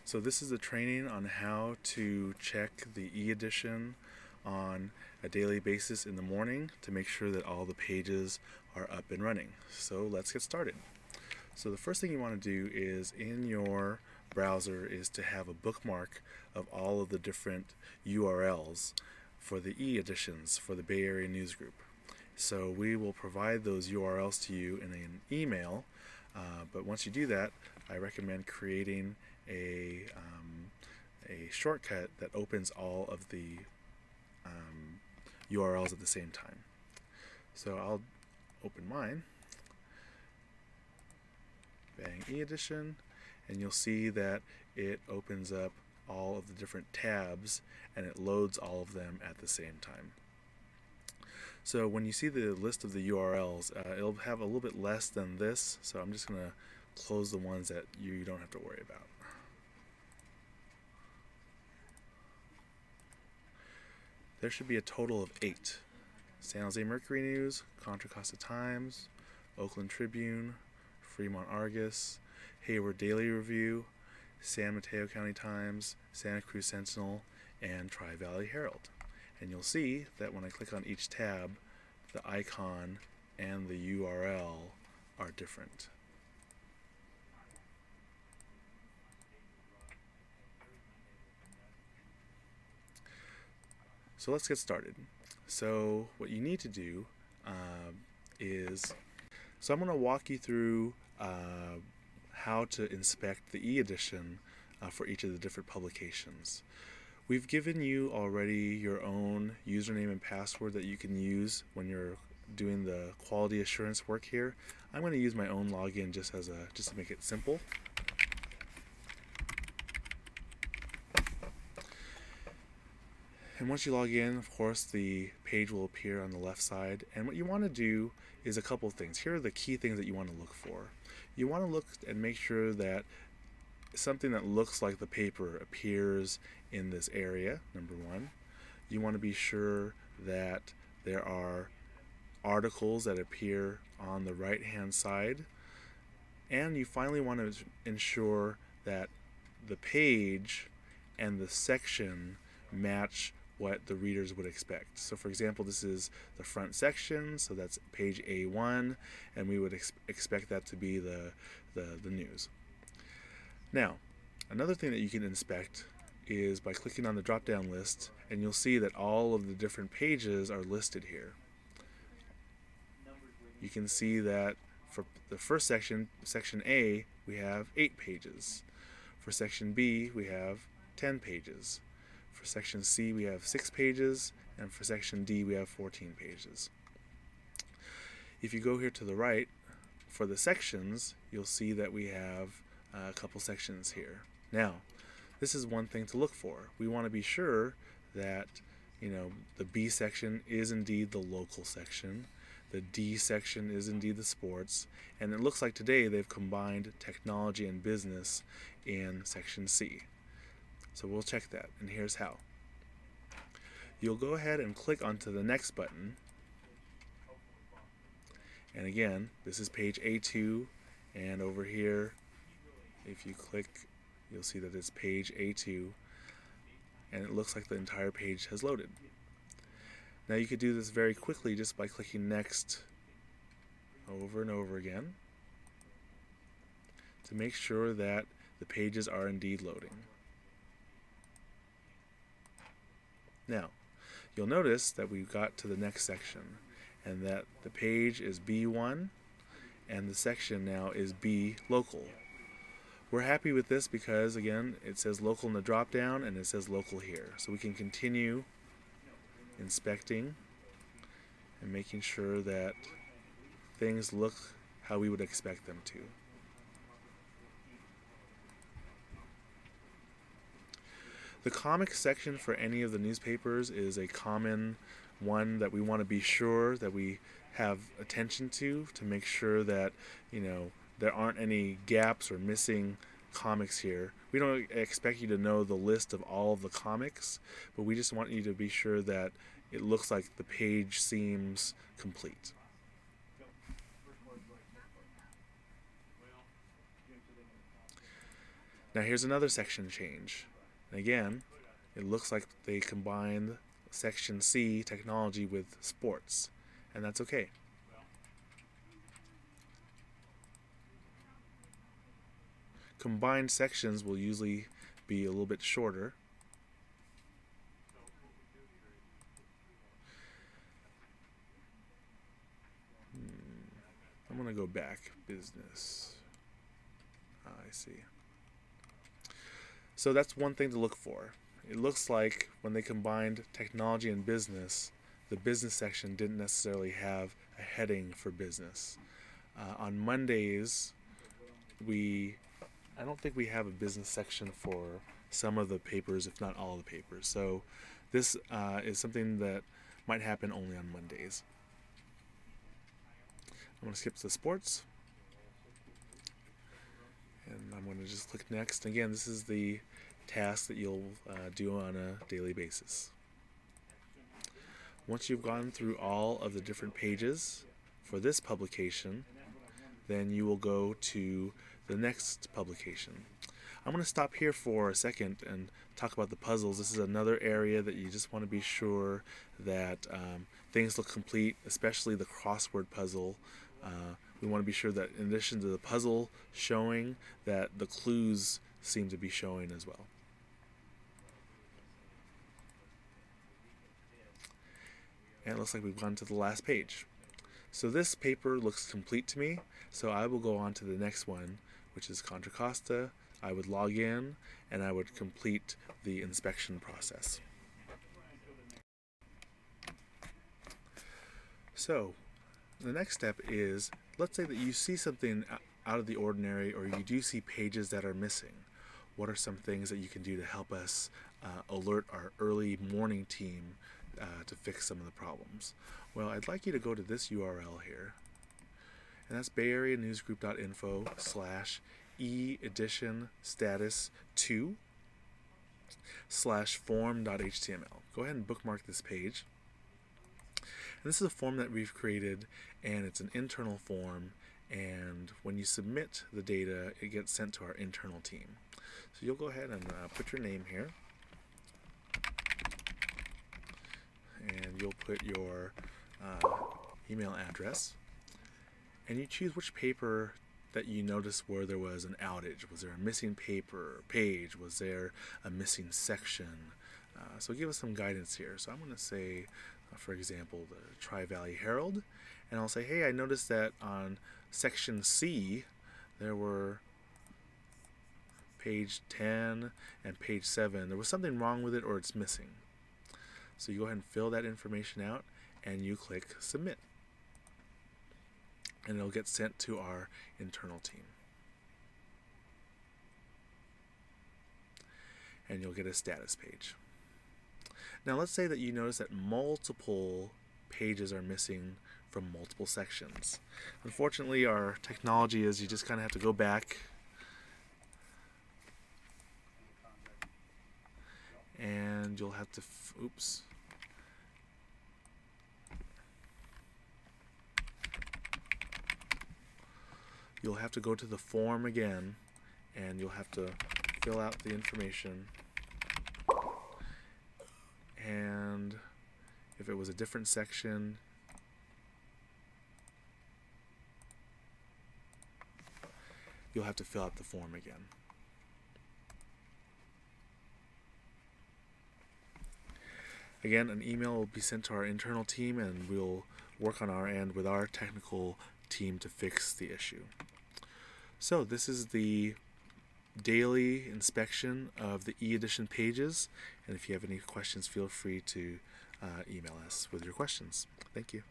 So this is a training on how to check the e-edition on a daily basis in the morning to make sure that all the pages are up and running. So let's get started. So the first thing you want to do is in your browser is to have a bookmark of all of the different URLs for the e-editions for the Bay Area News Group. So we will provide those URLs to you in an email, but once you do that, I recommend creating a shortcut that opens all of the URLs at the same time. So I'll open mine, bang e-edition, and you'll see that it opens up all of the different tabs and it loads all of them at the same time. So when you see the list of the URLs, it'll have a little bit less than this, so I'm just going to close the ones that you don't have to worry about. There should be a total of 8. San Jose Mercury News, Contra Costa Times, Oakland Tribune, Fremont Argus, Hayward Daily Review, San Mateo County Times, Santa Cruz Sentinel, and Tri-Valley Herald. And you'll see that when I click on each tab, the icon and the URL are different. So let's get started. So what you need to do so I'm going to walk you through how to inspect the e-edition for each of the different publications. We've given you already your own username and password that you can use when you're doing the quality assurance work here. I'm going to use my own login just to make it simple. And once you log in, of course, the page will appear on the left side. And what you want to do is a couple things. Here are the key things that you want to look for. You want to look and make sure that something that looks like the paper appears in this area, number one. You want to be sure that there are articles that appear on the right-hand side. And you finally want to ensure that the page and the section match what the readers would expect. So for example, this is the front section, so that's page A1, and we would expect that to be the news. Now, another thing that you can inspect is by clicking on the drop-down list, and you'll see that all of the different pages are listed here. You can see that for the first section, section A, we have 8 pages. For section B, we have 10 pages. For section C, we have 6 pages, and for section D, we have 14 pages. If you go here to the right, for the sections, you'll see that we have a couple sections here. Now, this is one thing to look for. We want to be sure that, the B section is indeed the local section, the D section is indeed the sports, and it looks like today they've combined technology and business in section C. So we'll check that, and here's how. You'll go ahead and click onto the next button, and again, this is page A2, and over here, if you click, you'll see that it's page A2, and it looks like the entire page has loaded. Now you could do this very quickly just by clicking next over and over again to make sure that the pages are indeed loading. Now, you'll notice that we got to the next section and that the page is B1 and the section now is B local. We're happy with this because, again, it says local in the drop down and it says local here. So we can continue inspecting and making sure that things look how we would expect them to. The comics section for any of the newspapers is a common one that we want to be sure that we have attention to make sure that, there aren't any gaps or missing comics here. We don't expect you to know the list of all of the comics, but we just want you to be sure that it looks like the page seems complete. Now here's another section change. And again, it looks like they combined section C, technology, with sports, and that's okay. Combined sections will usually be a little bit shorter. I'm going to go back. Business. I see. So that's one thing to look for. It looks like when they combined technology and business, the business section didn't necessarily have a heading for business. On Mondays, I don't think we have a business section for some of the papers, if not all of the papers. So this is something that might happen only on Mondays. I'm going to skip to sports. And I'm going to just click next. Again, this is the task that you'll do on a daily basis. Once you've gone through all of the different pages for this publication, then you will go to the next publication. I'm going to stop here for a second and talk about the puzzles. This is another area that you just want to be sure that things look complete, especially the crossword puzzle. We want to be sure that in addition to the puzzle showing, that the clues seem to be showing as well. And it looks like we've gone to the last page. So this paper looks complete to me, so I will go on to the next one, which is Contra Costa. I would log in and I would complete the inspection process. So the next step is, let's say that you see something out of the ordinary, or you do see pages that are missing. What are some things that you can do to help us alert our early morning team to fix some of the problems? Well, I'd like you to go to this URL here, and that's bayarea.info/e-edition-status2/form.html. Go ahead and bookmark this page. And this is a form that we've created, and it's an internal form, and when you submit the data, it gets sent to our internal team. So you'll go ahead and put your name here, and you'll put your email address, and you choose which paper that you notice where there was an outage. Was there a missing page? Was there a missing section? So give us some guidance here. So I'm going to say, for example, the Tri-Valley Herald, and I'll say, hey, I noticed that on section C there were page 10 and page 7. There was something wrong with it, or it's missing. So you go ahead and fill that information out, and you click submit, and it'll get sent to our internal team, and you'll get a status page. Now let's say that you notice that multiple pages are missing from multiple sections. Unfortunately, our technology is you just kind of have to go back and you'll have to you'll have to go to the form again, and you'll have to fill out the information. And if it was a different section, you'll have to fill out the form again. Again, an email will be sent to our internal team, and we'll work on our end with our technical team to fix the issue. So this is the daily inspection of the e-edition pages, and if you have any questions, feel free to email us with your questions. Thank you.